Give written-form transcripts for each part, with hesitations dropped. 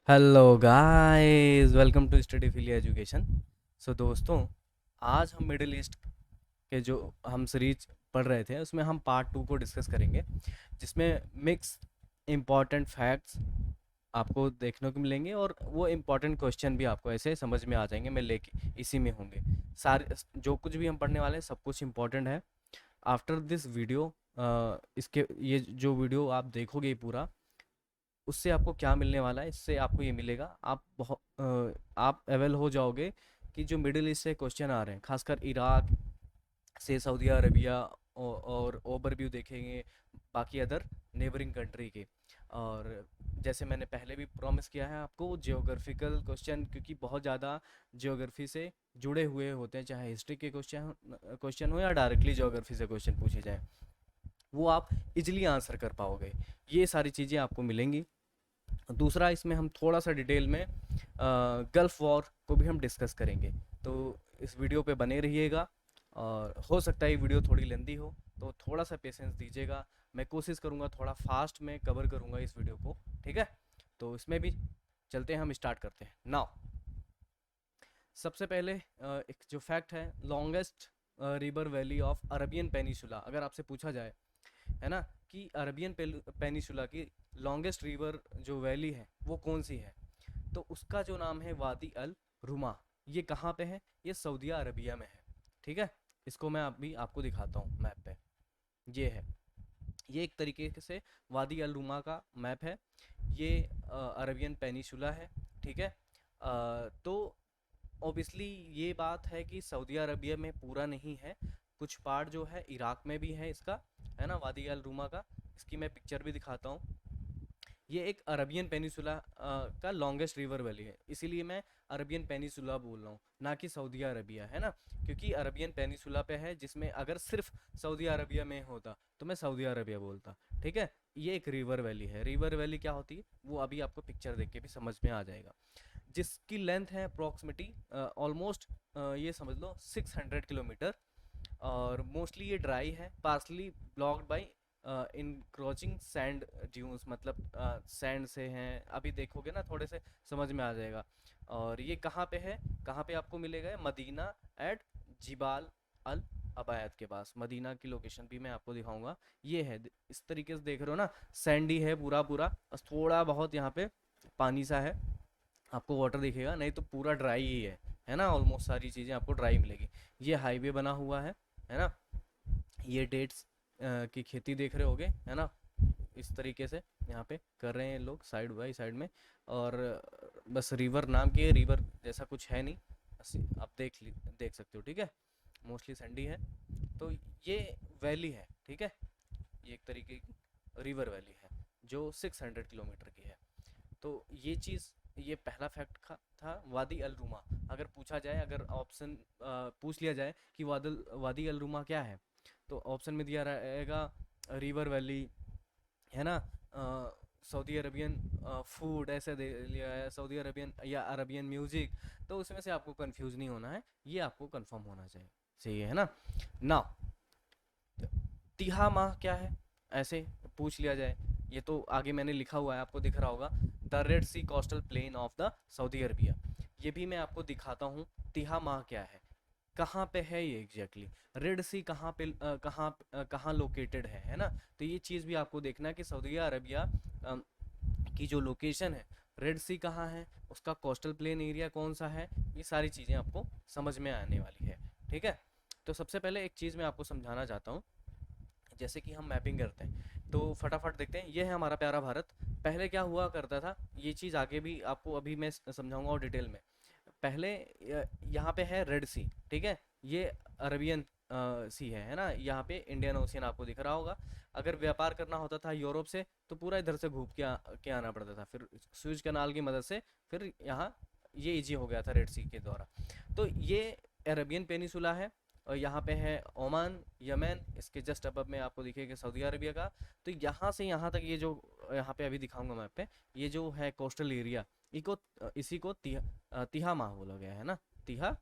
Hello guys, welcome to study philia education. So दोस्तों, आज हम मिडिल ईस्ट के जो हम सीरीज पढ़ रहे थे उसमें हम पार्ट 2 को डिस्कस करेंगे, जिसमें मिक्स इम्पॉर्टेंट फैक्ट्स आपको देखने को मिलेंगे और वो इम्पॉर्टेंट क्वेश्चन भी आपको ऐसे समझ में आ जाएंगे। मैं लेके इसी में होंगे सारे, जो कुछ भी हम पढ़ने वाले हैं सब कुछ इम्पॉर्टेंट है। आफ्टर दिस वीडियो, इसके ये जो वीडियो आप देखोगे पूरा, उससे आपको क्या मिलने वाला है? इससे आपको ये मिलेगा, आप अवेल हो जाओगे कि जो मिडिल ईस्ट से क्वेश्चन आ रहे हैं, खासकर इराक से सऊदी अरबिया, और ओवरव्यू देखेंगे बाकी अदर नेबरिंग कंट्री के। और जैसे मैंने पहले भी प्रॉमिस किया है आपको, जियोग्राफिकल क्वेश्चन, क्योंकि बहुत ज़्यादा जियोग्राफी से जुड़े हुए होते हैं, चाहे हिस्ट्री के क्वेश्चन हो या डायरेक्टली जियोग्राफी से क्वेश्चन पूछे जाए, वो आप इजिली आंसर कर पाओगे। ये सारी चीज़ें आपको मिलेंगी। दूसरा, इसमें हम थोड़ा सा डिटेल में गल्फ़ वॉर को भी हम डिस्कस करेंगे। तो इस वीडियो पे बने रहिएगा, और हो सकता है ये वीडियो थोड़ी लेंदी हो, तो थोड़ा सा पेशेंस दीजिएगा। मैं कोशिश करूँगा थोड़ा फास्ट में कवर करूँगा इस वीडियो को, ठीक है? तो इसमें भी चलते हैं, हम स्टार्ट करते हैं नाउ। सबसे पहले एक जो फैक्ट है, longest river valley of Arabian peninsula, अगर आपसे पूछा जाए, है ना, कि अरबियन पेनिसुला की लॉन्गेस्ट रिवर जो वैली है वो कौन सी है, तो उसका जो नाम है वादी अल रुमा। ये कहाँ पे है? ये सऊदी अरबिया में है, ठीक है? इसको मैं अभी आपको दिखाता हूँ मैप पे। ये है, ये एक तरीके से वादी अल रुमा का मैप है। ये अरबियन पेनिसुला है, ठीक है? तो ऑब्वियसली ये बात है कि सऊदी अरबिया में पूरा नहीं है, कुछ पार्ट जो है इराक में भी है इसका, है ना, वादी अल रुमा का। इसकी मैं पिक्चर भी दिखाता हूँ। ये एक अरबियन पेनिसुला का लॉन्गेस्ट रिवर वैली है, इसीलिए मैं अरबियन पेनिसुला बोल रहा हूँ, ना कि सऊदी अरबिया, है ना? क्योंकि अरबियन पेनिसुला पे है, जिसमें अगर सिर्फ सऊदी अरबिया में होता तो मैं सऊदी अरबिया बोलता, ठीक है? ये एक रिवर वैली है। रिवर वैली क्या होती है वो अभी आपको पिक्चर देख के भी समझ में आ जाएगा। जिसकी लेंथ है अप्रॉक्सीमेटली ऑलमोस्ट, ये समझ लो 600 किलोमीटर। और मोस्टली ये ड्राई है, partly blocked by encroaching sand dunes, मतलब सैंड से हैं। अभी देखोगे ना थोड़े से समझ में आ जाएगा। और ये कहाँ पे है, कहाँ पे आपको मिलेगा? मदीना एट जिबाल अल अबायद के पास। मदीना की लोकेशन भी मैं आपको दिखाऊंगा। ये है, इस तरीके से देख रहे हो ना, सैंडी है पूरा पूरा, बस थोड़ा बहुत यहाँ पे पानी सा है, आपको वाटर दिखेगा, नहीं तो पूरा ड्राई ही है ना? ऑलमोस्ट सारी चीज़ें आपको ड्राई मिलेगी। ये हाईवे बना हुआ है ना? ये डेट्स की खेती देख रहे होगे, है ना? इस तरीके से यहाँ पे कर रहे हैं लोग साइड बाई साइड में। और बस रिवर नाम की, रिवर जैसा कुछ है नहीं, बस आप देख सकते हो, ठीक है? मोस्टली सैंडी है। तो ये वैली है, ठीक है? ये एक तरीके की रिवर वैली है जो 600 किलोमीटर की है। तो ये चीज़, ये पहला फैक्ट था वादी अल रुमा। अगर पूछा जाए, अगर ऑप्शन पूछ लिया जाए कि वादी अल रुमा क्या है, तो ऑप्शन में दिया रहेगा रिवर वैली, है ना, सऊदी अरबियन फूड, ऐसे दे लिया है, सऊदी अरबियन या अरबियन म्यूजिक। तो उसमें से आपको कंफ्यूज नहीं होना है, ये आपको कंफर्म होना चाहिए, सही है ना? ना, तिहा माह क्या है, ऐसे पूछ लिया जाए, ये तो आगे मैंने लिखा हुआ है, आपको दिख रहा होगा, the Red Sea coastal plain of the Saudi Arabia. ये भी मैं आपको दिखाता हूँ तिहा माह क्या है, कहाँ पे है ये एग्जैक्टली exactly? रेड सी कहाँ पे, कहाँ लोकेटेड है ना? तो ये चीज़ भी आपको देखना है कि सऊदी अरबिया की जो लोकेशन है, रेड सी कहाँ है, उसका कोस्टल प्लेन एरिया कौन सा है, ये सारी चीज़ें आपको समझ में आने वाली है, ठीक है? तो सबसे पहले एक चीज़ मैं आपको समझाना चाहता हूँ। जैसे कि हम मैपिंग करते हैं, तो फटाफट देखते हैं। ये है हमारा प्यारा भारत। पहले क्या हुआ करता था, ये चीज़ आगे भी आपको अभी मैं समझाऊंगा और डिटेल में। पहले यहाँ पे है रेड सी, ठीक है? ये अरबियन सी है ना? यहाँ पे इंडियन ओशियन आपको दिख रहा होगा। अगर व्यापार करना होता था यूरोप से, तो पूरा इधर से घूम के आना पड़ता था, फिर सुएज कैनाल की मदद से फिर यहाँ ये इजी हो गया था रेड सी के द्वारा। तो ये अरबियन पेनिसुला है, और यहाँ पे है ओमान, यमन, इसके जस्ट अबव में आपको दिखेगा सऊदी अरबिया का। तो यहाँ से यहाँ तक, ये जो यहाँ पे अभी दिखाऊंगा मैप पे, ये जो है कोस्टल एरिया, इसी को तिहा माह बोला गया है ना, तिहा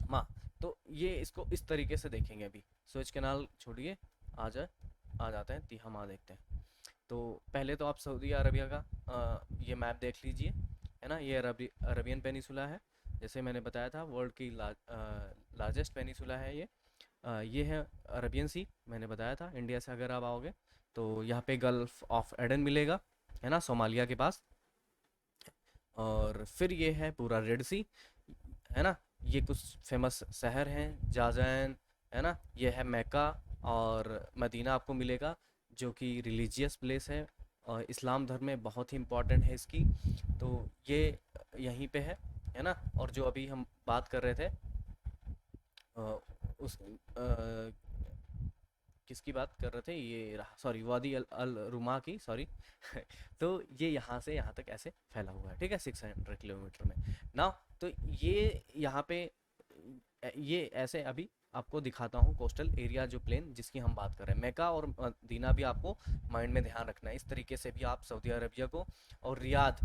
माह। तो ये इसको इस तरीके से देखेंगे अभी। सुएज कैनाल छोड़िए, आ जाते हैं तिहा माह देखते हैं। तो पहले तो आप सऊदी अरबिया का ये मैप देख लीजिए। है ना, ये अरबियन पेनिसुला है। जैसे मैंने बताया था वर्ल्ड की लार्जेस्ट पेनिसुला है ये। ये है अरबियन सी, मैंने बताया था। इंडिया से अगर आप आओगे तो यहाँ पे गल्फ ऑफ एडन मिलेगा, है ना, सोमालिया के पास। और फिर ये है पूरा रेड सी, है ना। ये कुछ फेमस शहर हैं, जाजैन, है ना, ये है मक्का, और मदीना आपको मिलेगा, जो कि रिलीजियस प्लेस है और इस्लाम धर्म में बहुत ही इम्पोर्टेंट है इसकी। तो ये यहीं पे है ना। और जो अभी हम बात कर रहे थे अ, उस किसकी बात कर रहे थे, ये सॉरी, वादी अल अल रुमा की, सॉरी। तो ये यहाँ से यहाँ तक ऐसे फैला हुआ है, ठीक है, 600 किलोमीटर में ना। तो ये यहाँ पे ये ऐसे अभी आपको दिखाता हूँ कोस्टल एरिया, जो प्लेन जिसकी हम बात कर रहे हैं। मेका और मदीना भी आपको माइंड में ध्यान रखना है। इस तरीके से भी आप सऊदी अरबिया को, और रियाद,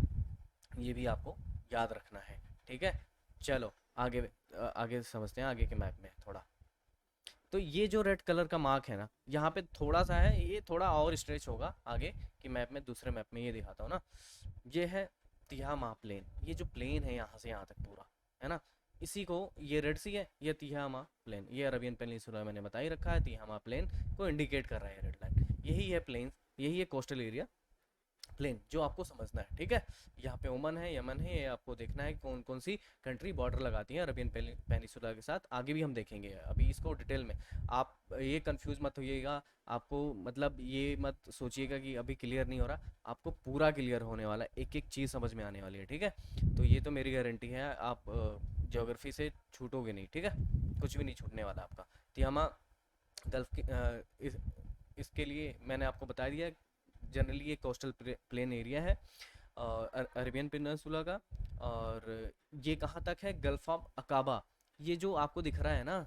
ये भी आपको याद रखना है, ठीक है। चलो आगे, आगे समझते हैं आगे के मैप में थोड़ा। तो ये जो रेड कलर का मार्क है ना, यहाँ पे थोड़ा सा है, ये थोड़ा और स्ट्रेच होगा आगे की मैप में, दूसरे मैप में ये दिखाता हूँ ना। ये है तिहामा प्लेन, ये जो प्लेन है यहाँ से यहाँ तक पूरा, है ना। इसी को, ये रेड सी है, ये तिहामा प्लेन, ये अरबियन पेनिनसुला मैंने बता ही रखा है, तिहामा प्लेन को इंडिकेट कर रहा है रेड लाइन। यही है प्लेन, यही है कोस्टल एरिया प्लेन, जो आपको समझना है, ठीक है। यहाँ पे ओमान है, यमन है, ये आपको देखना है कौन कौन सी कंट्री बॉर्डर लगाती है अरबियन पेनिसुला के साथ। आगे भी हम देखेंगे अभी इसको डिटेल में। आप ये कंफ्यूज मत होइएगा, आपको मतलब ये मत सोचिएगा कि अभी क्लियर नहीं हो रहा, आपको पूरा क्लियर होने वाला है, एक एक चीज़ समझ में आने वाली है, ठीक है। तो ये तो मेरी गारंटी है, आप ज्योग्राफी से छूटोगे नहीं, ठीक है, कुछ भी नहीं छूटने वाला आपका। तो हम गल्फ के इसके लिए मैंने आपको बता दिया, जनरली ये कोस्टल प्लेन एरिया है अरेबियन पेनिनसुला का। और ये कहाँ तक है, गल्फ ऑफ अकाबा, ये जो आपको दिख रहा है ना,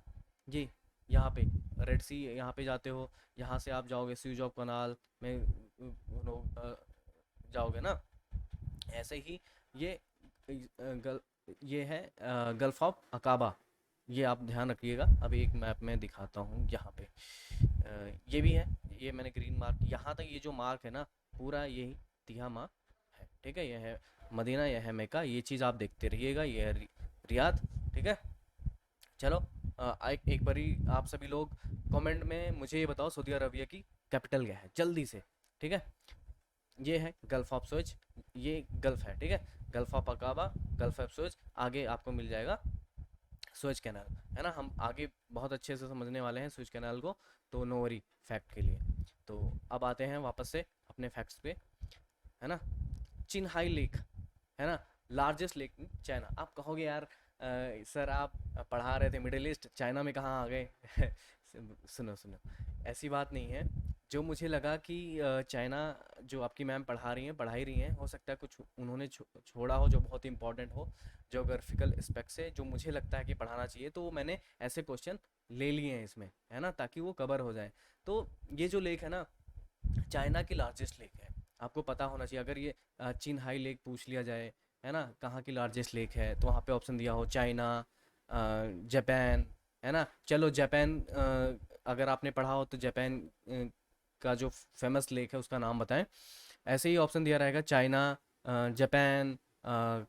ये यहाँ पे रेड सी, यहाँ पे जाते हो, यहाँ से आप जाओगे स्यूज ऑफ कनाल में, जाओगे ना, ऐसे ही ये ये है गल्फ ऑफ अकाबा। ये आप ध्यान रखिएगा, अभी एक मैप में दिखाता हूँ यहाँ पे। ये भी है, ये मैंने ग्रीन मार्क, यहाँ तक ये जो मार्क है ना, पूरा यही तिहामा है, ठीक है। यह है मदीना, यह है मेका, ये चीज़ आप देखते रहिएगा, ये है रियाद, ठीक है। चलो एक बारी आप सभी लोग कमेंट में मुझे ये बताओ, सऊदी अरबिया की कैपिटल क्या है, जल्दी से, ठीक है। ये है गल्फ ऑफ सुएज, ये गल्फ है, ठीक है। Gulf of Aqaba, gulf of Suez, आगे आपको मिल जाएगा सुएज कैनाल, है ना। हम आगे बहुत अच्छे से समझने वाले हैं सुएज कैनाल को, तो नो वरी फैक्ट के लिए। तो अब आते हैं वापस से अपने फैक्ट्स पे, है ना। चिनहाई लेक, है ना, लार्जेस्ट लेक इन चाइना। आप कहोगे यार सर आप पढ़ा रहे थे मिडिल ईस्ट, चाइना में कहाँ आ गए। सुनो सुनो, ऐसी बात नहीं है। जो मुझे लगा कि चाइना, जो आपकी मैम पढ़ा रही हैं, पढ़ा ही रही हैं, हो सकता है कुछ उन्होंने छोड़ा हो जो बहुत इंपॉर्टेंट हो जोग्राफिकल एस्पेक्ट से, जो मुझे लगता है कि पढ़ाना चाहिए, तो मैंने ऐसे क्वेश्चन ले लिए हैं इसमें, है ना, ताकि वो कवर हो जाए। तो ये जो लेक है ना, चाइना की लार्जेस्ट लेक है, आपको पता होना चाहिए। अगर ये चीन हाई लेक पूछ लिया जाए, है ना, कहाँ की लार्जेस्ट लेक है, तो वहाँ पे ऑप्शन दिया हो चाइना, जापान, है ना। चलो जापान, अगर आपने पढ़ा हो तो जापान का जो फेमस लेक है उसका नाम बताएं। ऐसे ही ऑप्शन दिया रहेगा चाइना, जापान,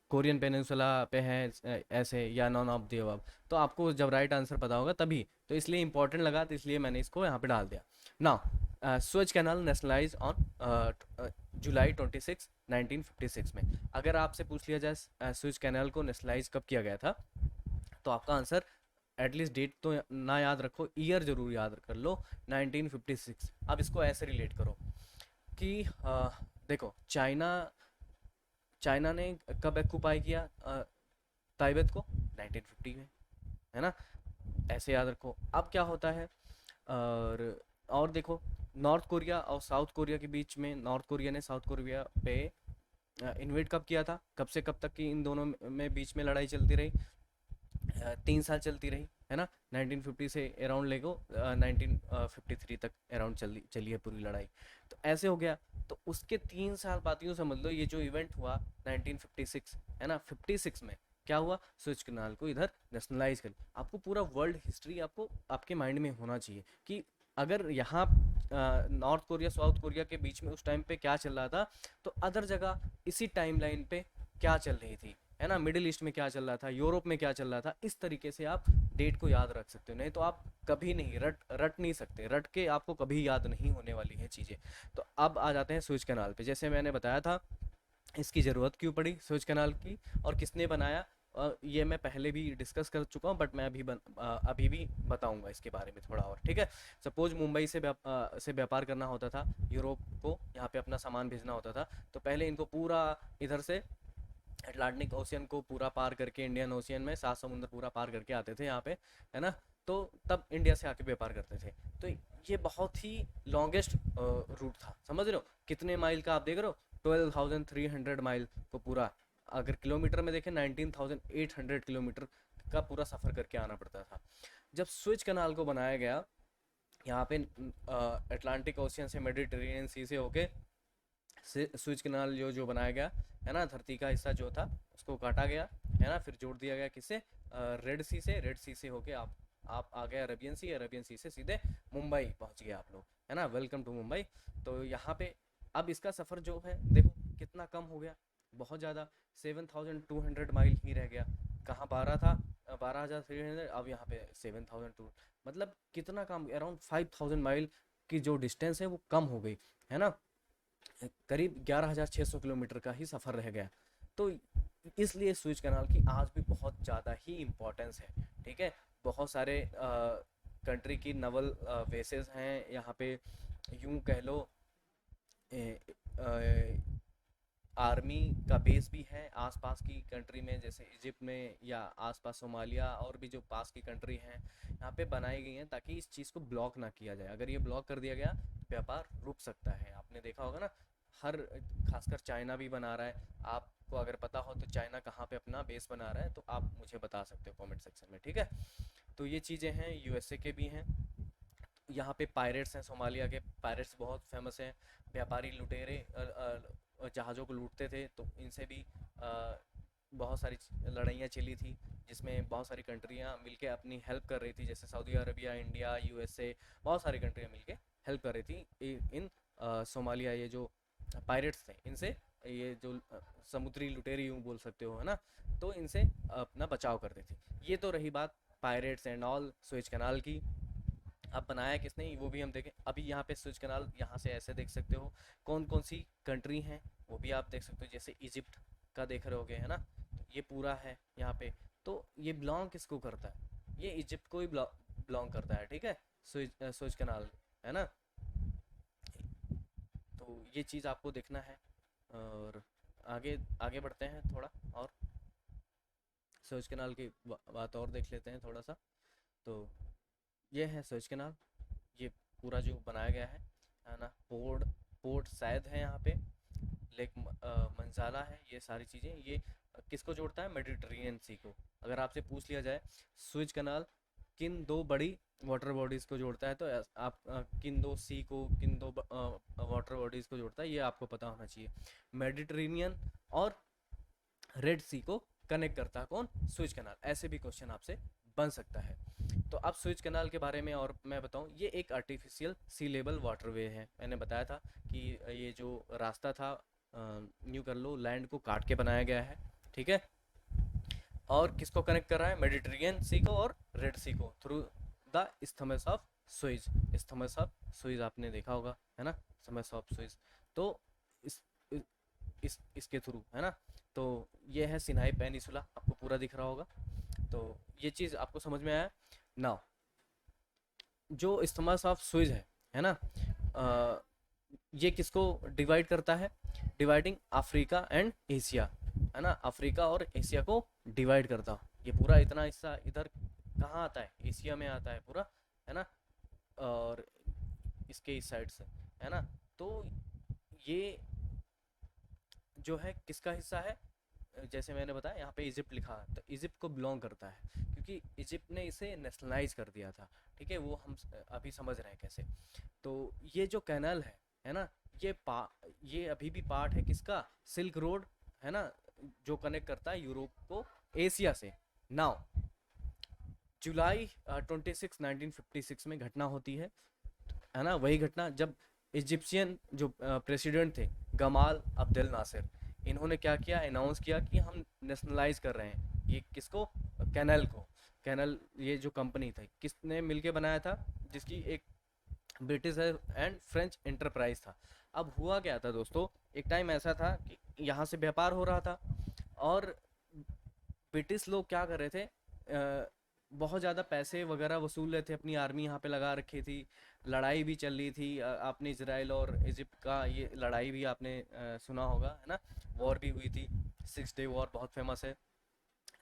कोरियन पेनिनसुला पे है, ऐसे, या नॉन ऑफ द अबव। तो आपको जब राइट आंसर पता होगा तभी, तो इसलिए इंपॉर्टेंट लगा, तो इसलिए मैंने इसको यहाँ पे डाल दिया। Now Suez canal nationalise on July 26 1956 में। अगर आपसे पूछ लिया जाए सुएज कैनाल को नेशनलाइज कब किया गया था, तो आपका आंसर, एटलीस्ट डेट तो ना याद रखो, ईयर जरूर याद कर लो, 1956। अब इसको ऐसे रिलेट करो कि देखो, चाइना चाइना ने कब एक्यूपाई किया तिब्बत को, 1950 में, है ना। ऐसे याद रखो। अब क्या होता है, और देखो, नॉर्थ कोरिया और साउथ कोरिया के बीच में, नॉर्थ कोरिया ने साउथ कोरिया पे इन्वेट कब किया था, कब से कब तक की इन दोनों में बीच में लड़ाई चलती रही, 3 साल चलती रही, है ना। 1950 से अराउंड लेगो 1953 तक अराउंड चली है पूरी लड़ाई। तो ऐसे हो गया, तो उसके 3 साल बाद यूँ समझ लो, ये जो इवेंट हुआ 1956, है ना, 56 में क्या हुआ, सुएज कैनाल को इधर नेशनलाइज कर। आपको पूरा वर्ल्ड हिस्ट्री आपको आपके माइंड में होना चाहिए कि अगर यहाँ नॉर्थ कोरिया साउथ कोरिया के बीच में उस टाइम पे क्या चल रहा था, तो अदर जगह इसी टाइमलाइन पे क्या चल रही थी, है ना, मिडिल ईस्ट में क्या चल रहा था, यूरोप में क्या चल रहा था, इस तरीके से आप डेट को याद रख सकते हो। नहीं तो आप कभी नहीं रट रट नहीं सकते, रट के आपको कभी याद नहीं होने वाली है चीज़ें। तो अब आ जाते हैं सुएज कैनाल पे। जैसे मैंने बताया था, इसकी ज़रूरत क्यों पड़ी सुएज कैनाल की और किसने बनाया, ये मैं पहले भी डिस्कस कर चुका हूँ, बट मैं अभी भी बताऊंगा इसके बारे में थोड़ा और, ठीक है। सपोज मुंबई से व्यापार करना होता था, यूरोप को यहाँ पे अपना सामान भेजना होता था, तो पहले इनको पूरा इधर से अटलांटिक ओशियन को पूरा पार करके इंडियन ओशियन में 7 समुंदर पूरा पार करके आते थे यहाँ पे, है ना। तो तब इंडिया से आके व्यापार करते थे। तो ये बहुत ही लॉन्गेस्ट रूट था, समझ रहे हो कितने माइल का, आप देख रहे हो 12,300 माइल को पूरा, अगर किलोमीटर में देखें 19,800 किलोमीटर का पूरा सफ़र करके आना पड़ता था। जब स्विच कनाल को बनाया गया यहाँ पे अटलांटिक ओशियन से मेडिटेरेनियन सी से होके स्विच कैनाल जो जो बनाया गया, है ना, धरती का हिस्सा जो था उसको काटा गया, है ना, फिर जोड़ दिया गया किससे, रेड सी से। रेड सी से होके आप आ गए अरेबियन सी, अरेबियन सी से सीधे मुंबई पहुंच गए आप लोग, है ना, वेलकम टू मुंबई। तो यहाँ पे अब इसका सफ़र जो है देखो कितना कम हो गया, बहुत ज़्यादा, 7,200 माइल ही रह गया। कहाँ 12 था, 12,300, अब यहाँ पे 7,200, मतलब कितना कम, अराउंड 5,000 माइल की जो डिस्टेंस है वो कम हो गई, है ना। करीब 11,600 किलोमीटर का ही सफ़र रह गया। तो इसलिए स्विच कैनाल की आज भी बहुत ज़्यादा ही इम्पोर्टेंस है, ठीक है। बहुत सारे कंट्री की नवल बेसेस हैं यहाँ पे, यूं कह लो आर्मी का बेस भी है आसपास की कंट्री में, जैसे इजिप्ट में या आसपास सोमालिया और भी जो पास की कंट्री हैं यहाँ पे बनाई गई हैं, ताकि इस चीज़ को ब्लॉक ना किया जाए। अगर ये ब्लॉक कर दिया गया व्यापार रुक सकता है। आपने देखा होगा ना, हर खासकर चाइना भी बना रहा है। आपको अगर पता हो तो चाइना कहाँ पे अपना बेस बना रहा है, तो आप मुझे बता सकते हो कमेंट सेक्शन में, ठीक है। तो ये चीज़ें हैं, यूएसए के भी हैं। यहाँ पे पायरेट्स हैं, सोमालिया के पायरेट्स बहुत फेमस हैं। व्यापारी लुटेरे जहाज़ों को लूटते थे, तो इनसे भी बहुत सारी लड़ाइयाँ चली थी, जिसमें बहुत सारी कंट्रियाँ मिलके अपनी हेल्प कर रही थी, जैसे सऊदी अरबिया, इंडिया, यूएसए, बहुत सारी कंट्रियाँ मिलके हेल्प कर रही थी इन सोमालिया, ये जो पायरेट्स थे इनसे, ये जो समुद्री लुटेरे यूँ बोल सकते हो, है ना, तो इनसे अपना बचाव करते थे। ये तो रही बात pirates and all Suez canal की। अब बनाया किसने वो भी हम देखें। अभी यहाँ पे स्विच कैनाल यहाँ से ऐसे देख सकते हो, कौन कौन सी कंट्री हैं वो भी आप देख सकते हो, जैसे इजिप्ट का देख रहे होगे, है ना। तो ये पूरा है यहाँ पे, तो ये बिलोंग किसको करता है, ये इजिप्ट को ही बिलोंग करता है, ठीक है। स्विच कैनाल, है ना। तो ये चीज़ आपको देखना है। और आगे आगे बढ़ते हैं थोड़ा और, स्विच कैनाल की बात और देख लेते हैं थोड़ा सा। तो ये है स्विच कैनाल, ये पूरा जो बनाया गया है ना। पोर्ट पोर्ट शायद है यहाँ पे, लेक मंजाला है, ये सारी चीज़ें, ये किसको जोड़ता है, मेडिटेरेनियन सी को। अगर आपसे पूछ लिया जाए स्विच कैनाल किन दो बड़ी वाटर बॉडीज़ को जोड़ता है, तो आप किन दो सी को, किन दो वाटर बॉडीज़ को जोड़ता है, ये आपको पता होना चाहिए। मेडिटेरेनियन और रेड सी को कनेक्ट करता है कौन, स्विच कैनाल। ऐसे भी क्वेश्चन आपसे बन सकता है। तो अब स्विच कैनाल के बारे में और मैं बताऊं, ये एक आर्टिफिशियल सी लेवल वाटरवे है। मैंने बताया था कि ये जो रास्ता था, न्यू कर लो, लैंड को काट के बनाया गया है, ठीक है। और किसको कनेक्ट कर रहा है, मेडिटेरियन सी को और रेड सी को, through the isthmus of Swiss. Isthmus of Swiss आपने देखा होगा, है ना, स्थमस ऑफ सुइज। तो इस इसके थ्रू, है ना। तो ये है सिनाई पेनिसुला, आपको पूरा दिख रहा होगा। तो ये चीज़ आपको समझ में आया ना। जो इस्तेमाल ऑफ सुइज है ना, ये किसको डिवाइड करता है, डिवाइडिंग अफ्रीका एंड एशिया, है ना, अफ्रीका और एशिया को डिवाइड करता। ये पूरा इतना हिस्सा इधर कहाँ आता है, एशिया में आता है पूरा, है ना। और इसके इस साइड से, है ना। तो ये जो है किसका हिस्सा है, जैसे मैंने बताया यहाँ पे इजिप्ट लिखा है, तो इजिप्ट को बिलोंग करता है, क्योंकि इजिप्ट ने इसे नेशनलाइज कर दिया था, ठीक है। वो हम अभी समझ रहे हैं कैसे। तो ये जो कैनल है ना, ये अभी भी पार्ट है किसका, सिल्क रोड, है ना, जो कनेक्ट करता है यूरोप को एशिया से। नाउ जुलाई 26 1956 में घटना होती है ना। वही घटना जब इजिप्शियन जो प्रेसिडेंट थे, गमाल अब्देल नासिर, इन्होंने क्या किया, अनाउंस किया कि हम नेशनलाइज कर रहे हैं ये किसको, कैनल को। कैनल ये जो कंपनी थी किसने मिलके बनाया था, जिसकी एक ब्रिटिश एंड फ्रेंच इंटरप्राइज था। अब हुआ क्या था दोस्तों, एक टाइम ऐसा था कि यहाँ से व्यापार हो रहा था और ब्रिटिश लोग क्या कर रहे थे, बहुत ज़्यादा पैसे वगैरह वसूल रहे थे, अपनी आर्मी यहाँ पे लगा रखी थी, लड़ाई भी चल रही थी। आपने इसराइल और इजिप्ट का ये लड़ाई भी आपने सुना होगा, है ना, वॉर भी हुई थी, 6 डे वॉर बहुत फेमस है।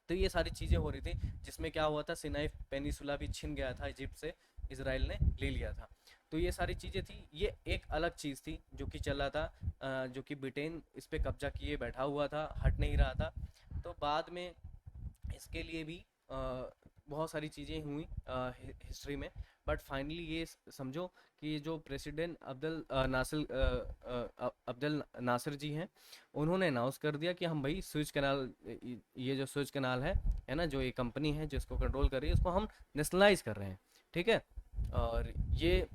तो ये सारी चीज़ें हो रही थी, जिसमें क्या हुआ था, सिनाई पेनिसुला भी छिन गया था इजिप्ट से, इसराइल ने ले लिया था। तो ये सारी चीज़ें थी, ये एक अलग चीज़ थी जो कि चल रहा था, जो कि ब्रिटेन इस पे कब्जा किए बैठा हुआ था, हट नहीं रहा था। तो बाद में इसके लिए भी बहुत सारी चीज़ें हुई हिस्ट्री में, बट फाइनली ये समझो कि ये जो प्रेसिडेंट अब्दुल नासिर जी हैं, उन्होंने अनाउंस कर दिया कि हम भाई स्विच कैनाल, ये जो स्विच कैनाल है ना, जो ये कंपनी है जिसको कंट्रोल कर रही है, उसको हम नेशनलाइज कर रहे हैं। ठीक है, और ये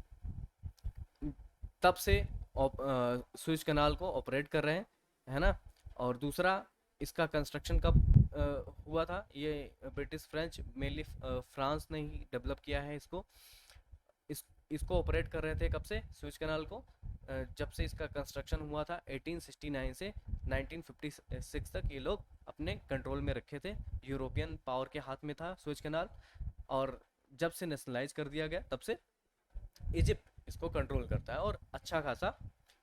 तब से स्विच कैनाल को ऑपरेट कर रहे हैं, है ना। और दूसरा, इसका कंस्ट्रक्शन कब हुआ था, ये ब्रिटिश फ्रेंच मेनली फ्रांस ने ही डेवलप किया है इसको। इसको ऑपरेट कर रहे थे कब से, स्विच कैनाल को, जब से इसका कंस्ट्रक्शन हुआ था 1869 से 1956 तक, ये लोग अपने कंट्रोल में रखे थे, यूरोपियन पावर के हाथ में था स्विच कैनाल। और जब से नेशनलाइज कर दिया गया, तब से इजिप्ट इसको कंट्रोल करता है और अच्छा खासा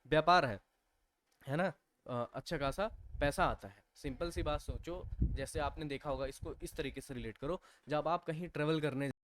व्यापार है ना, अच्छा खासा पैसा आता है। सिंपल सी बात सोचो, जैसे आपने देखा होगा, इसको इस तरीके से रिलेट करो, जब आप कहीं ट्रेवल करने